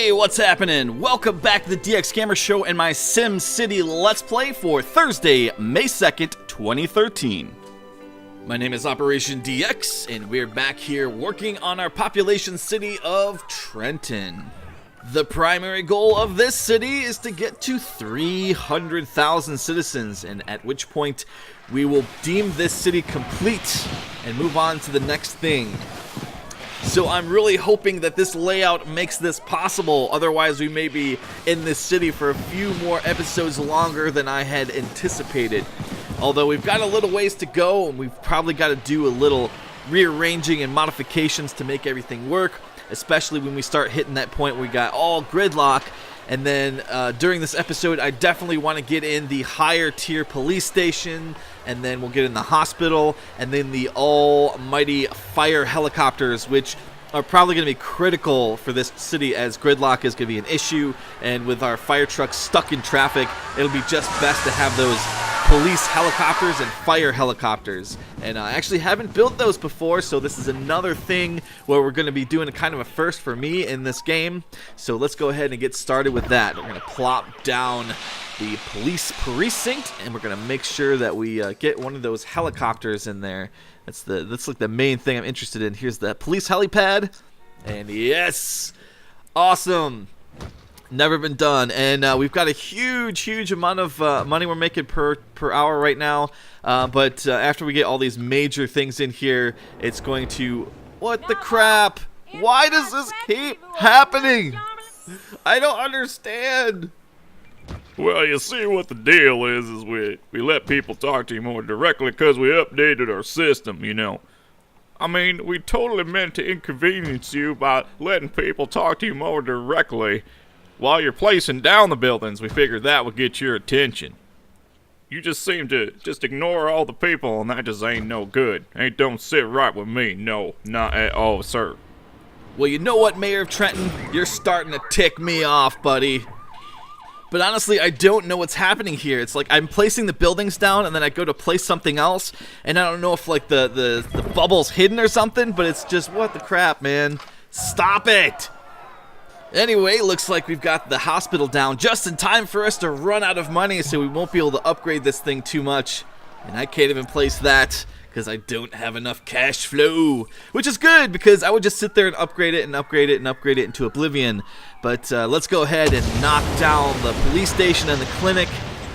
Hey, what's happening? Welcome back to the DX Gamer Show and my SimCity Let's Play for Thursday, May 2nd, 2013. My name is OperationDx, and we're back here working on our population city of Trenton. The primary goal of this city is to get to 300,000 citizens, and at which point we will deem this city complete and move on to the next thing. So I'm really hoping that this layout makes this possible, otherwise we may be in this city for a few more episodes longer than I had anticipated. Although we've got a little ways to go, and we've probably got to do a little rearranging and modifications to make everything work, especially when we start hitting that point where we got all gridlock. And then during this episode, I definitely want to get in the higher tier police station, and then we'll get in the hospital, and then the almighty fire helicopters, which are probably going to be critical for this city as gridlock is going to be an issue. And with our fire trucks stuck in traffic, it'll be just best to have those police helicopters and fire helicopters. And I actually haven't built those before, so this is another thing where we're going to be doing a kind of a first for me in this game. So let's go ahead and get started with that. We're going to plop down the police precinct, and we're going to make sure that we get one of those helicopters in there. That's like the main thing I'm interested in. Here's the police helipad, and yes, awesome. Never been done, and we've got a huge amount of money we're making per hour right now. But after we get all these major things in here, it's going to... What the crap? Why does this keep happening? I don't understand. Well, you see what the deal is we let people talk to you more directly because we updated our system, you know. I mean, we totally meant to inconvenience you by letting people talk to you more directly. While you're placing down the buildings, we figured that would get your attention. You just seem to just ignore all the people, and that just ain't no good. Ain't don't sit right with me. No, not at all, sir. Well, you know what, Mayor of Trenton? You're starting to tick me off, buddy. But honestly, I don't know what's happening here. It's like I'm placing the buildings down, and then I go to place something else, and I don't know if like the bubble's hidden or something, but it's just, what the crap, man? Stop it! Anyway, looks like we've got the hospital down just in time for us to run out of money, so we won't be able to upgrade this thing too much. And I can't even place that because I don't have enough cash flow, which is good because I would just sit there and upgrade it and upgrade it and upgrade it into oblivion. But let's go ahead and knock down the police station and the clinic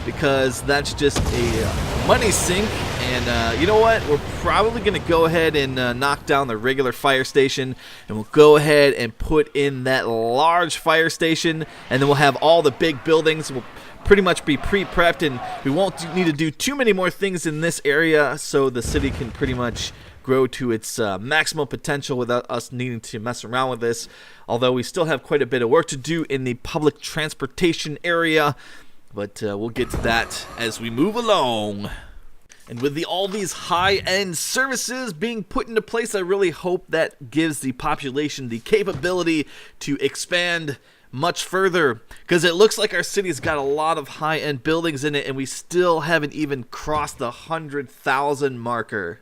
because that's just a money sink. And you know what? We're probably going to go ahead and knock down the regular fire station, and we'll go ahead and put in that large fire station, and then we'll have all the big buildings. We'll pretty much be pre-prepped, and we won't need to do too many more things in this area, so the city can pretty much grow to its maximum potential without us needing to mess around with this. Although we still have quite a bit of work to do in the public transportation area, but we'll get to that as we move along. And with all these high-end services being put into place, I really hope that gives the population the capability to expand much further, because it looks like our city's got a lot of high-end buildings in it, and we still haven't even crossed the 100,000 marker.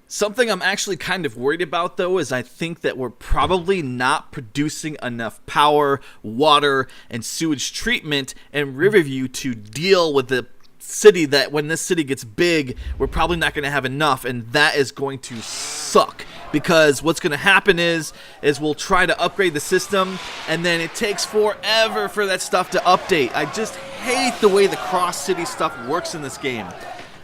Something I'm actually kind of worried about, though, is I think that we're probably not producing enough power, water, and sewage treatment in Riverview to deal with the city that when this city gets big, we're probably not going to have enough, and that is going to suck. Because what's going to happen is we'll try to upgrade the system, and then it takes forever for that stuff to update. I just hate the way the cross-city stuff works in this game.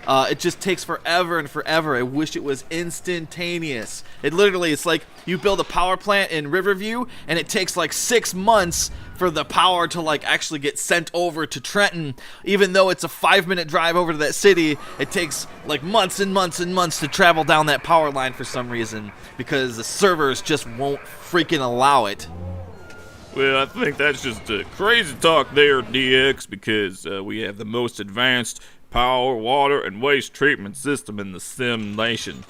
It just takes forever and forever. I wish it was instantaneous. It's like you build a power plant in Riverview, and it takes like 6 months for the power to like actually get sent over to Trenton. Even though it's a 5-minute drive over to that city, it takes like months and months and months to travel down that power line for some reason, because the servers just won't freaking allow it. Well, I think that's just crazy talk there, DX, because we have the most advanced power, water, and waste treatment system in the Sim Nation.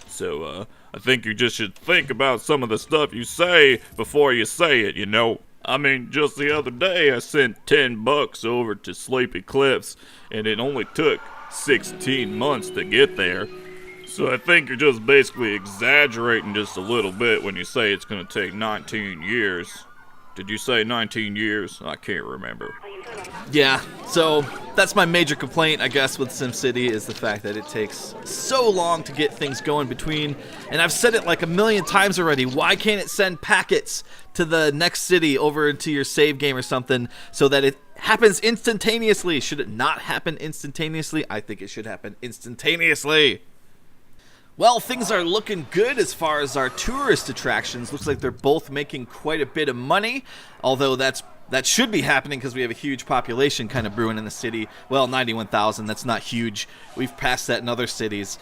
So, I think you just should think about some of the stuff you say before you say it, you know. I mean, just the other day I sent $10 over to Sleepy Cliffs, and it only took 16 months to get there. So I think you're just basically exaggerating just a little bit when you say it's going to take 19 years. Did you say 19 years? I can't remember. Yeah, so that's my major complaint, I guess, with SimCity is the fact that it takes so long to get things going between. And I've said it like a million times already. Why can't it send packets to the next city over into your save game or something so that it happens instantaneously? Should it not happen instantaneously? I think it should happen instantaneously. Well, things are looking good as far as our tourist attractions. Looks like they're both making quite a bit of money, although that should be happening because we have a huge population kind of brewing in the city. Well, 91,000, that's not huge. We've passed that in other cities.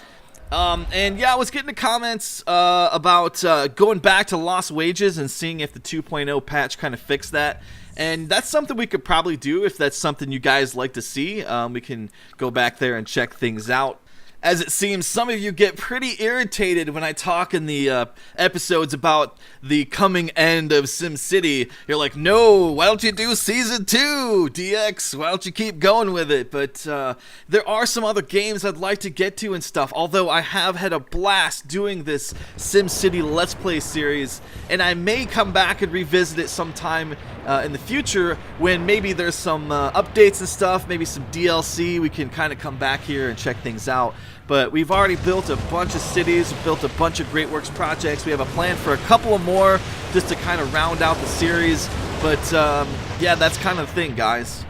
And yeah, I was getting the comments about going back to lost wages and seeing if the 2.0 patch kind of fixed that. And that's something we could probably do if that's something you guys like to see. We can go back there and check things out. As it seems, some of you get pretty irritated when I talk in the episodes about the coming end of SimCity. You're like, no, why don't you do Season 2, DX? Why don't you keep going with it? But there are some other games I'd like to get to and stuff, although I have had a blast doing this SimCity Let's Play series, and I may come back and revisit it sometime in the future when maybe there's some updates and stuff, maybe some DLC. We can kind of come back here and check things out. But we've already built a bunch of cities, built a bunch of Great Works projects. We have a plan for a couple of more just to kind of round out the series. But yeah, that's kind of the thing, guys.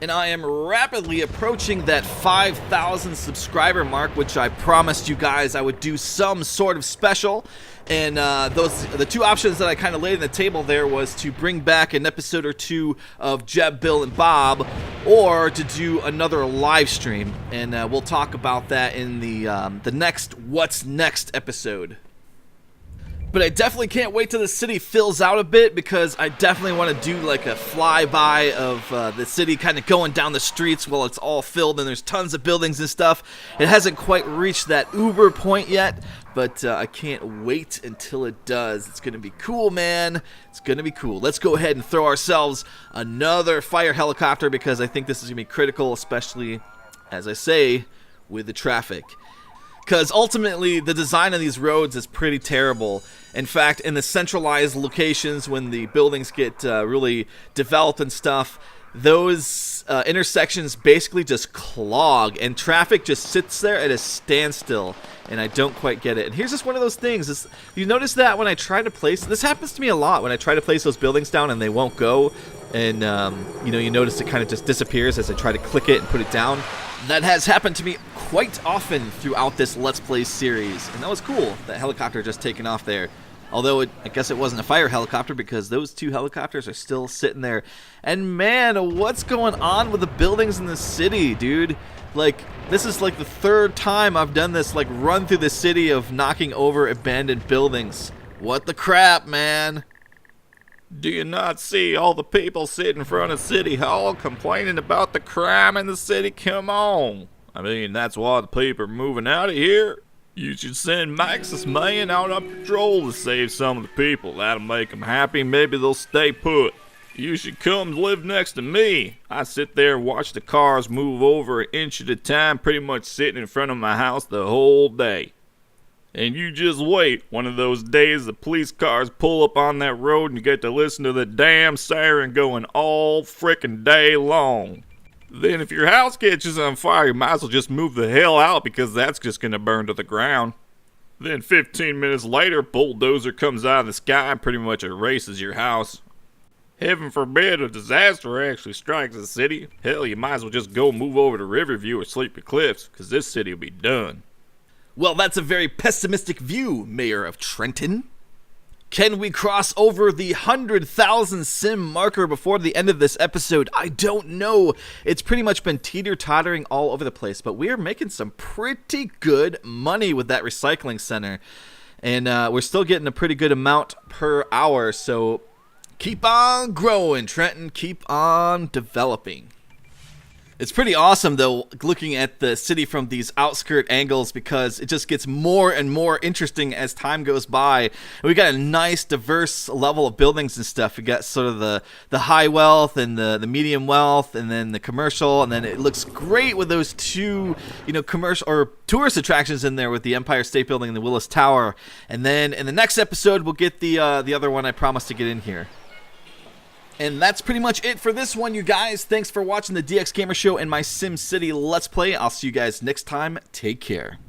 And I am rapidly approaching that 5,000 subscriber mark, which I promised you guys I would do some sort of special. And the two options that I kind of laid on the table there was to bring back an episode or two of Jeb, Bill, and Bob, or to do another live stream. And we'll talk about that in the next What's Next episode. But I definitely can't wait till the city fills out a bit, because I definitely want to do like a flyby of the city kind of going down the streets while it's all filled and there's tons of buildings and stuff. It hasn't quite reached that uber point yet, but I can't wait until it does. It's going to be cool, man. It's going to be cool. Let's go ahead and throw ourselves another fire helicopter, because I think this is going to be critical, especially, as I say, with the traffic. Because ultimately, the design of these roads is pretty terrible. In fact, in the centralized locations, when the buildings get really developed and stuff, those intersections basically just clog, and traffic just sits there at a standstill, and I don't quite get it. And here's just one of those things. You notice that when I try to place... This happens to me a lot when I try to place those buildings down and they won't go, and you notice it kind of just disappears as I try to click it and put it down. That has happened to me quite often throughout this Let's Play series, and that was cool, that helicopter just taking off there. Although I guess it wasn't a fire helicopter, because those two helicopters are still sitting there. And man, what's going on with the buildings in the city, dude? Like, this is like the third time I've done this, like, run through the city of knocking over abandoned buildings. What the crap, man? Do you not see all the people sitting in front of City Hall complaining about the crime in the city? Come on. I mean, that's why the people are moving out of here. You should send Maxis man out on patrol to save some of the people. That'll make them happy. Maybe they'll stay put. You should come live next to me. I sit there and watch the cars move over an inch at a time, pretty much sitting in front of my house the whole day. And you just wait. One of those days the police cars pull up on that road and you get to listen to the damn siren going all frickin' day long. Then if your house catches on fire, you might as well just move the hell out, because that's just gonna burn to the ground. Then 15 minutes later, bulldozer comes out of the sky and pretty much erases your house. Heaven forbid a disaster actually strikes the city. Hell, you might as well just go move over to Riverview or Sleepy Cliffs, because this city will be done. Well, that's a very pessimistic view, Mayor of Trenton. Can we cross over the 100,000 sim marker before the end of this episode? I don't know. It's pretty much been teeter-tottering all over the place, but we are making some pretty good money with that recycling center. And we're still getting a pretty good amount per hour, so keep on growing, Trenton. Keep on developing. It's pretty awesome, though, looking at the city from these outskirt angles, because it just gets more and more interesting as time goes by. And we got a nice, diverse level of buildings and stuff. We got sort of the high wealth and the medium wealth, and then the commercial, and then it looks great with those two, commercial or tourist attractions in there with the Empire State Building and the Willis Tower. And then in the next episode, we'll get the other one I promised to get in here. And that's pretty much it for this one, you guys. Thanks for watching the DX Gamer Show and my SimCity Let's Play. I'll see you guys next time. Take care.